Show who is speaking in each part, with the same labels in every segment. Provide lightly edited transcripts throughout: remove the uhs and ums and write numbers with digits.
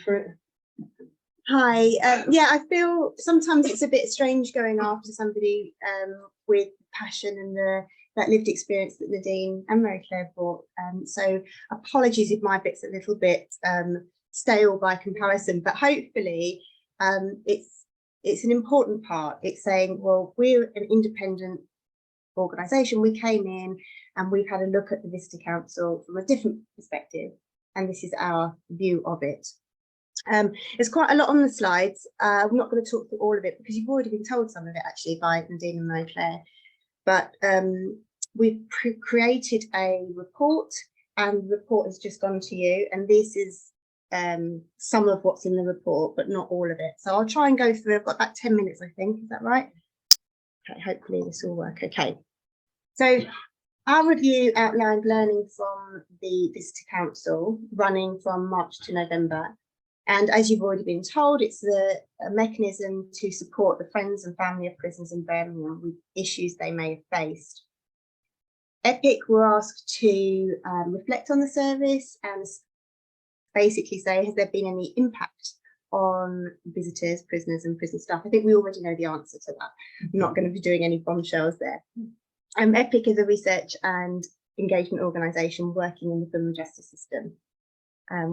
Speaker 1: for it.
Speaker 2: Hi. Yeah, I feel sometimes it's a bit strange going after somebody with passion and that lived experience that Nadine and Mary Claire brought. So apologies if my bit's a little bit stale by comparison, but hopefully it's an important part. It's saying, well, we're an independent organisation. We came in and we've had a look at the Visitor Council from a different perspective, and this is our view of it. There's quite a lot on the slides. I'm not going to talk through all of it because you've already been told some of it actually by Nadine and Mary Claire, but we've created a report, and the report has just gone to you, and this is some of what's in the report, but not all of it. So I'll try and go through. I've got about 10 minutes, I think. Is that right? Okay, hopefully this will work. Okay. So our review outlined learning from the Visitor Council running from March to November. And as you've already been told, it's a mechanism to support the friends and family of prisoners in Birmingham with issues they may have faced. EPIC were asked to reflect on the service and basically say, has there been any impact on visitors, prisoners and prison staff? I think we already know the answer to that. I'm not going to be doing any bombshells there. EPIC is a research and engagement organisation working in the criminal justice system,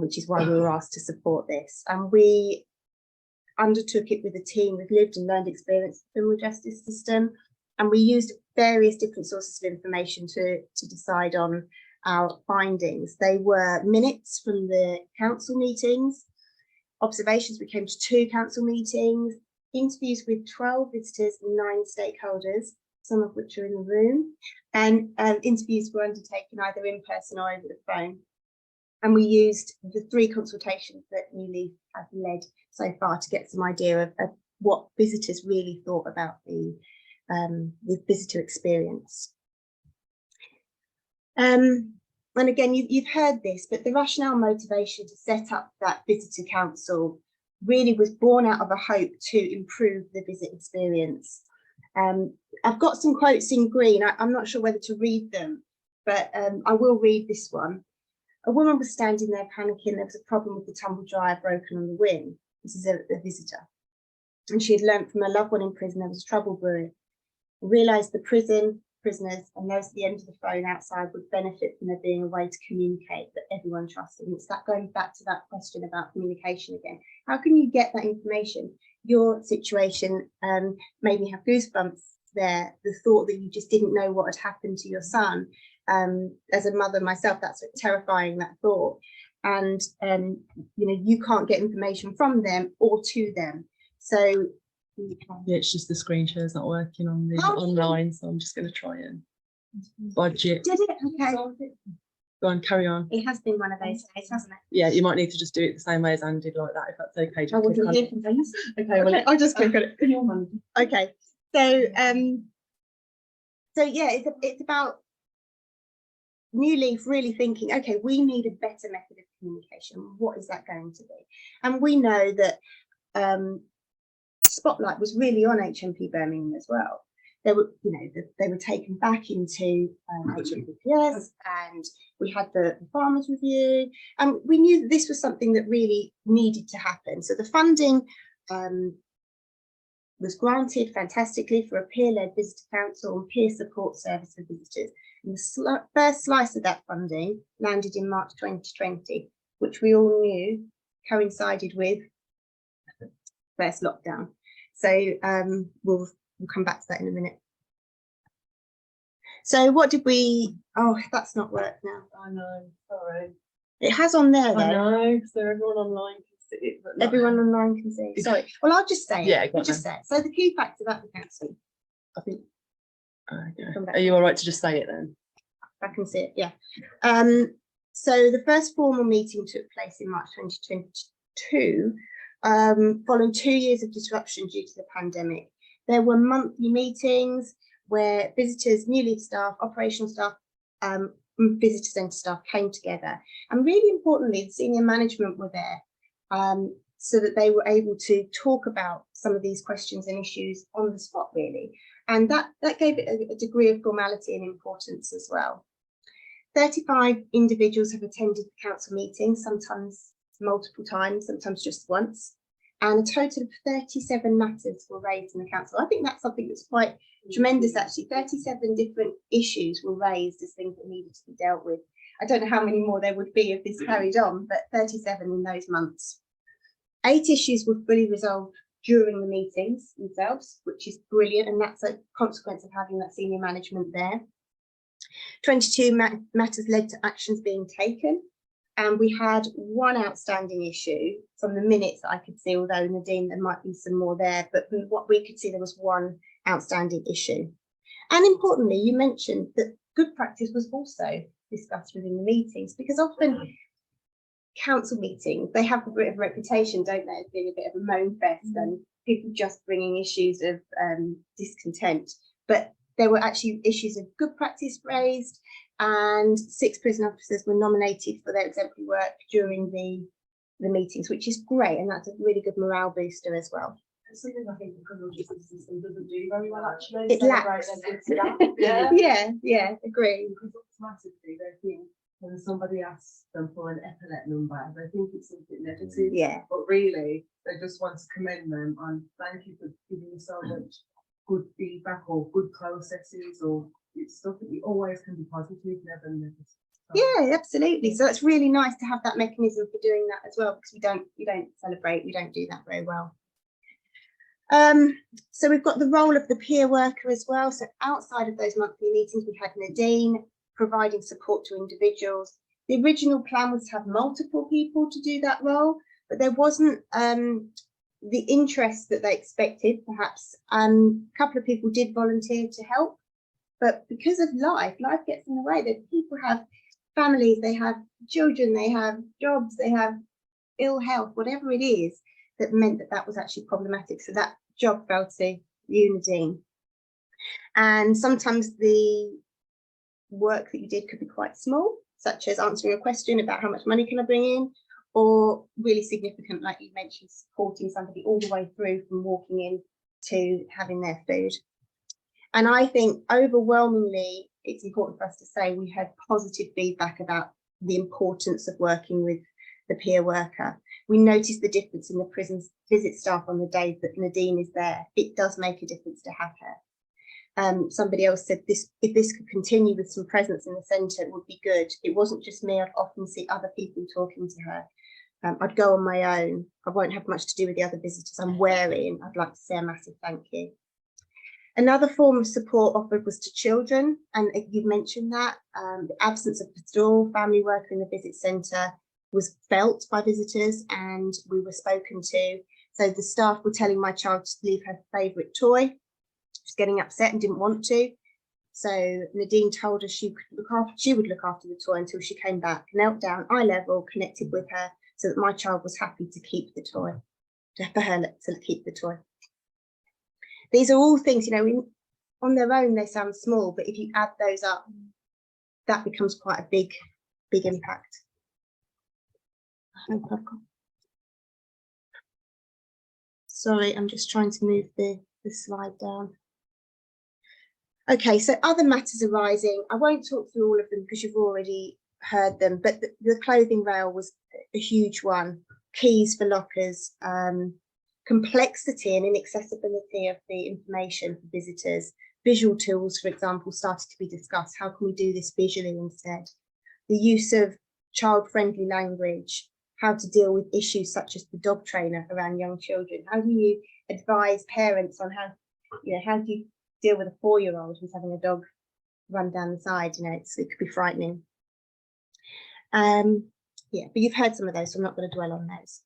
Speaker 2: which is why we were asked to support this. And we undertook it with a team with lived and learned experience in the criminal justice system. And we used various different sources of information to decide on our findings. They were minutes from the council meetings, observations. We came to 2 council meetings, interviews with 12 visitors and 9 stakeholders, some of which are in the room, and interviews were undertaken either in person or over the phone. And we used the 3 consultations that New Leaf have led so far to get some idea of what visitors really thought about the visitor experience. And again, you've heard this, but the rationale motivation to set up that visitor council really was born out of a hope to improve the visit experience. I've got some quotes in green. I'm not sure whether to read them, but I will read this one. A woman was standing there panicking. There was a problem with the tumble dryer broken on the wing. This is a visitor. And she had learnt from a loved one in prison there was trouble brewing. Realised the prisoners and those at the end of the phone outside would benefit from there being a way to communicate that everyone trusted. And it's that going back to that question about communication again. How can you get that information? Your situation made me have goosebumps there. The thought that you just didn't know what had happened to your son. As a mother myself, that's terrifying, that thought. And you know, you can't get information from them or to them. So
Speaker 1: yeah, it's just the screen share's not working on the online, so I'm just going to try and budget.
Speaker 2: Did it? Okay.
Speaker 1: Go on, carry on.
Speaker 2: It has been one of those days, hasn't it?
Speaker 1: Yeah, you might need to just do it the same way as Anne did, like that, if that's okay.
Speaker 2: I will do different things.
Speaker 1: Okay, well,
Speaker 2: I'll just click on it. Okay, so yeah, it's about New Leaf really thinking, okay, we need a better method of communication. What is that going to be? And we know that spotlight was really on HMP Birmingham as well. They were, you know, they were taken back into HMPPS, and we had the farmers review, and we knew that this was something that really needed to happen. So the funding was granted fantastically for a peer-led visitor council and peer support service for visitors. And the first slice of that funding landed in March 2020, which we all knew coincided with the first lockdown. So we'll come back to that in a minute. So what did we, oh, that's not worked now.
Speaker 1: I know, sorry.
Speaker 2: It has on there though.
Speaker 1: I know, so everyone online can see it. But
Speaker 2: everyone online can see. Sorry. Well, I'll just say it.
Speaker 1: Yeah,
Speaker 2: I'll just say it. So the key facts about the council, I think.
Speaker 1: Okay. Are you all right to just say it then?
Speaker 2: I can see it, yeah. So the first formal meeting took place in March 2022, following 2 years of disruption due to the pandemic. There were monthly meetings where visitors, New Leaf staff, operational staff, visitor centre staff came together. And really importantly, the senior management were there so that they were able to talk about some of these questions and issues on the spot, really. And that gave it a degree of formality and importance as well. 35 individuals have attended the council meetings, sometimes multiple times, sometimes just once. And a total of 37 matters were raised in the council. I think that's something that's quite tremendous, actually. 37 different issues were raised as things that needed to be dealt with. I don't know how many more there would be if this carried on, but 37 in those months. 8 issues were fully resolved during the meetings themselves, which is brilliant, and that's a consequence of having that senior management there. 22 matters led to actions being taken, and we had 1 outstanding issue from the minutes that I could see, although Nadine, there might be some more there, but from what we could see, there was 1 outstanding issue. And importantly, you mentioned that good practice was also discussed within the meetings, because often council meetings, they have a bit of a reputation, don't they, as being a bit of a moan fest and people just bringing issues of discontent. But there were actually issues of good practice raised, and 6 prison officers were nominated for their exemplary work during the meetings, which is great, and that's a really good morale booster as well.
Speaker 3: It's something I think the criminal justice system doesn't do very well, actually.
Speaker 2: It lacks. Yeah, agree.
Speaker 3: Because automatically they think when somebody asks them for an epaulette number, they think it's something negative.
Speaker 2: Yeah.
Speaker 3: But really, they just want to commend them and thank you for giving so much good feedback or good processes, or it's stuff that you always can be positive, never negative.
Speaker 2: Yeah, absolutely. So it's really nice to have that mechanism for doing that as well, because we don't celebrate, we don't do that very well. So we've got the role of the peer worker as well. So outside of those monthly meetings, we had Nadine providing support to individuals. The original plan was to have multiple people to do that role, but there wasn't the interest that they expected, perhaps. A couple of people did volunteer to help, but because of life gets in the way. That people have families, they have children, they have jobs, they have ill health, whatever it is, that meant that was actually problematic. So that job fell to you, Nadine. And sometimes the work that you did could be quite small, such as answering a question about how much money can I bring in, or really significant, like you mentioned, supporting somebody all the way through from walking in to having their food. And I think overwhelmingly, it's important for us to say we had positive feedback about the importance of working with the peer worker. We noticed the difference in the prison's visit staff on the days that Nadine is there. It does make a difference to have her. Somebody else said if this could continue with some presence in the centre, it would be good. It wasn't just me, I'd often see other people talking to her. I'd go on my own. I won't have much to do with the other visitors I'm wary, and I'd like to say a massive thank you. Another form of support offered was to children, and you've mentioned that. The absence of pastoral family worker in the visit centre was felt by visitors, and we were spoken to. So the staff were telling my child to leave her favourite toy. She was getting upset and didn't want to. So Nadine told her she would look after the toy until she came back, knelt down eye level, connected with her, so that my child was happy to keep the toy, for her to keep the toy. These are all things, on their own they sound small, but if you add those up, that becomes quite a big impact. Sorry, I'm just trying to move the slide down. Okay, so other matters arising. I won't talk through all of them because you've already heard them, but the clothing rail was a huge one. Keys for lockers, complexity and inaccessibility of the information for visitors. Visual tools, for example, started to be discussed. How can we do this visually instead? The use of child-friendly language, how to deal with issues such as the dog trainer around young children. How do you advise parents on how do you deal with a 4-year-old who's having a dog run down the side? It could be frightening. Yeah, but you've heard some of those, so I'm not going to dwell on those.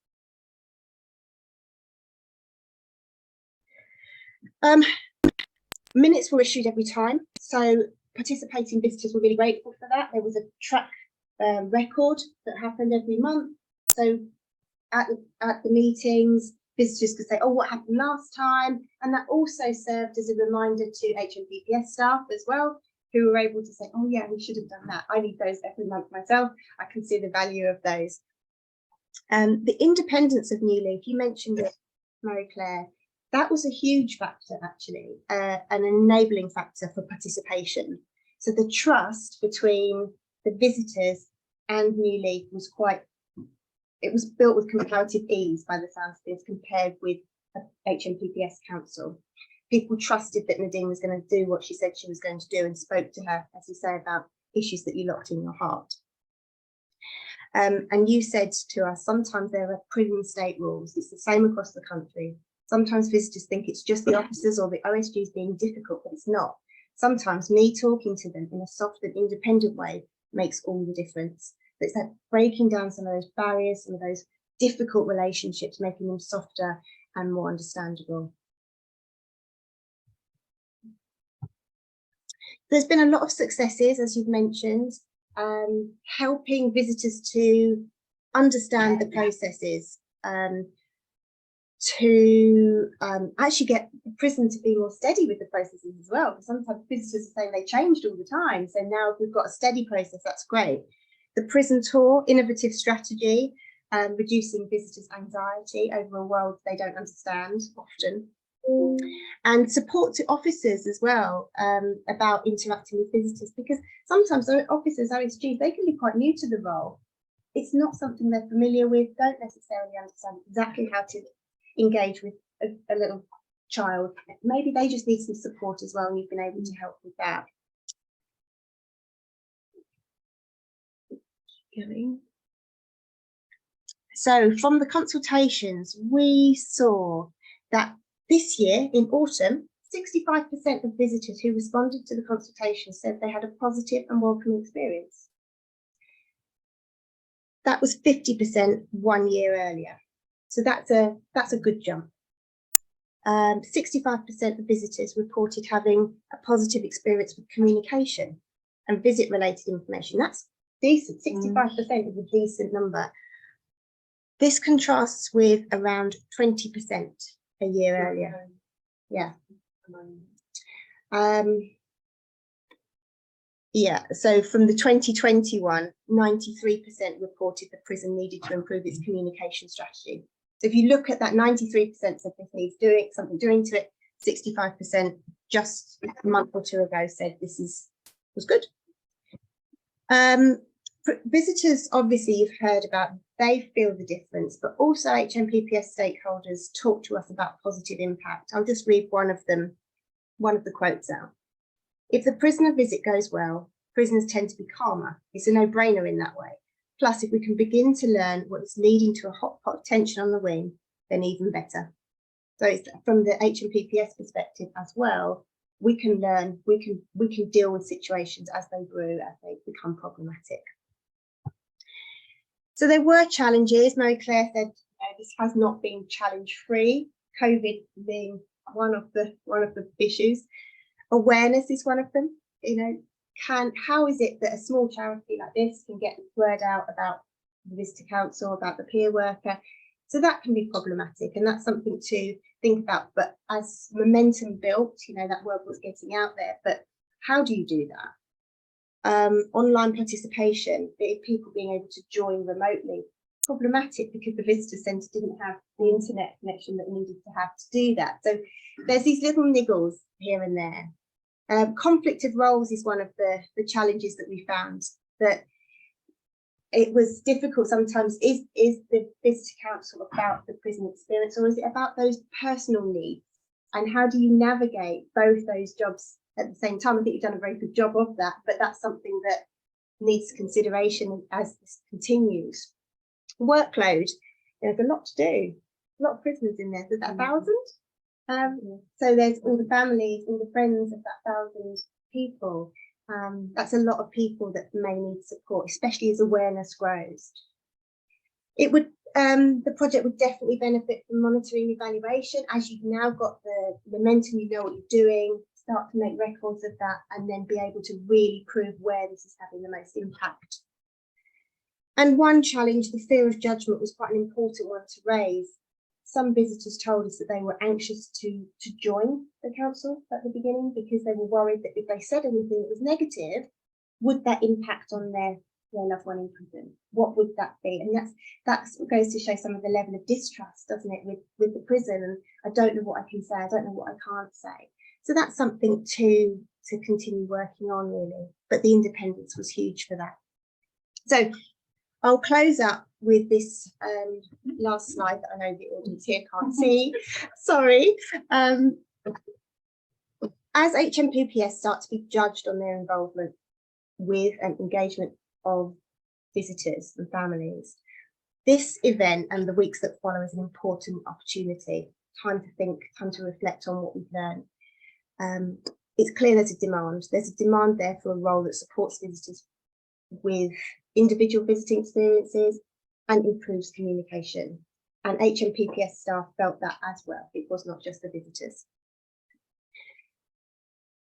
Speaker 2: Minutes were issued every time, so participating visitors were really grateful for that. There was a track record that happened every month, so at the meetings, visitors could say, oh, what happened last time? And that also served as a reminder to HMPPS staff as well, who were able to say, oh yeah, we should have done that. I need those every month myself. I can see the value of those. The independence of New Leaf, you mentioned it, Marie Claire, that was a huge factor actually, an enabling factor for participation. So the trust between the visitors and New Leaf was quite it was built with comparative ease by the sounds of this compared with HMPPS council. People trusted that Nadine was going to do what she said she was going to do and spoke to her, as you say, about issues that you locked in your heart. And you said to us, sometimes there are prison state rules. It's the same across the country. Sometimes visitors think it's just the officers or the OSGs being difficult, but it's not. Sometimes me talking to them in a soft and independent way makes all the difference. But it's that breaking down some of those barriers, some of those difficult relationships, making them softer and more understandable. There's been a lot of successes, as you've mentioned, helping visitors to understand the processes, to actually get the prison to be more steady with the processes as well. Because sometimes visitors are saying they changed all the time. So now if we've got a steady process, that's great. The prison tour, innovative strategy, reducing visitors' anxiety over a world they don't understand often. And support to officers as well, about interacting with visitors, because sometimes officers, OSGs, they can be quite new to the role. It's not something they're familiar with, don't necessarily understand exactly how to engage with a little child. Maybe they just need some support as well, and you've been able to help with that. So from the consultations, we saw that this year in autumn, 65% of visitors who responded to the consultation said they had a positive and welcoming experience. That was 50% 1 year earlier. So that's a good jump. 65% of visitors reported having a positive experience with communication and visit-related information. That's decent. 65% is a decent number. This contrasts with around 20% a year earlier. Yeah. Yeah, so from the 2021, 93% reported the prison needed to improve its communication strategy. So if you look at that, 93% said this needs doing to it, 65% just a month or two ago said this was good. Visitors, obviously, you've heard about, they feel the difference, but also HMPPS stakeholders talk to us about positive impact. I'll just read one of the quotes out. If the prisoner visit goes well, prisoners tend to be calmer. It's a no-brainer in that way. Plus, if we can begin to learn what is leading to a hot pot of tension on the wing, then even better. So it's from the HMPPS perspective as well, we can learn, we can deal with situations as they brew, as they become problematic. So there were challenges. Mary Claire said this has not been challenge-free, COVID being one of the issues. Awareness is one of them. You know, how is it that a small charity like this can get the word out about the visitor council, about the peer worker? So that can be problematic, and that's something to think about. But as momentum built, you know, that word was getting out there. But how do you do that? Online participation, people being able to join remotely, problematic because the visitor centre didn't have the internet connection that we needed to have to do that. So there's these little niggles here and there. Conflict of roles is one of the challenges that we found, that it was difficult sometimes. Is the visitor council about the prison experience, or is it about those personal needs? And how do you navigate both those jobs at the same time? I think you've done a very good job of that, but that's something that needs consideration as this continues. Workload, there's a lot to do, a lot of prisoners in there. Is that 1,000? So there's all the families, all the friends of that 1,000 people. That's a lot of people that may need support, especially as awareness grows. It would, the project would definitely benefit from monitoring evaluation. As you've now got the momentum, you know what you're doing, start to make records of that, and then be able to really prove where this is having the most impact. And one challenge, the fear of judgment, was quite an important one to raise. Some visitors told us that they were anxious to join the council at the beginning because they were worried that if they said anything that was negative, would that impact on their loved one in prison? What would that be? And that goes to show some of the level of distrust, doesn't it, with the prison? And I don't know what I can say, I don't know what I can't say. So that's something to continue working on, really. But the independence was huge for that. So I'll close up with this last slide that I know the audience here can't see. Sorry. As HMPPS start to be judged on their involvement with and engagement of visitors and families, this event and the weeks that follow is an important opportunity, time to think, time to reflect on what we've learned. It's clear there's a demand. There's a demand there for a role that supports visitors with individual visiting experiences and improves communication. And HMPPS staff felt that as well. It was not just the visitors.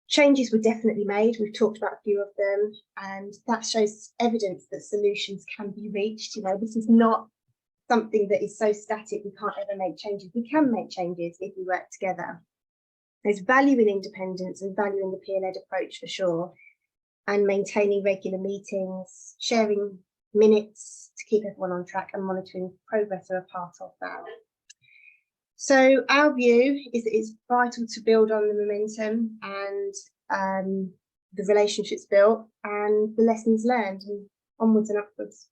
Speaker 2: Changes were definitely made. We've talked about a few of them, and that shows evidence that solutions can be reached. You know, this is not something that is so static we can't ever make changes. We can make changes if we work together. There's value in independence and value in the peer-led approach for sure, and maintaining regular meetings, sharing minutes to keep everyone on track, and monitoring progress are a part of that. So our view is that it's vital to build on the momentum and the relationships built and the lessons learned, and onwards and upwards.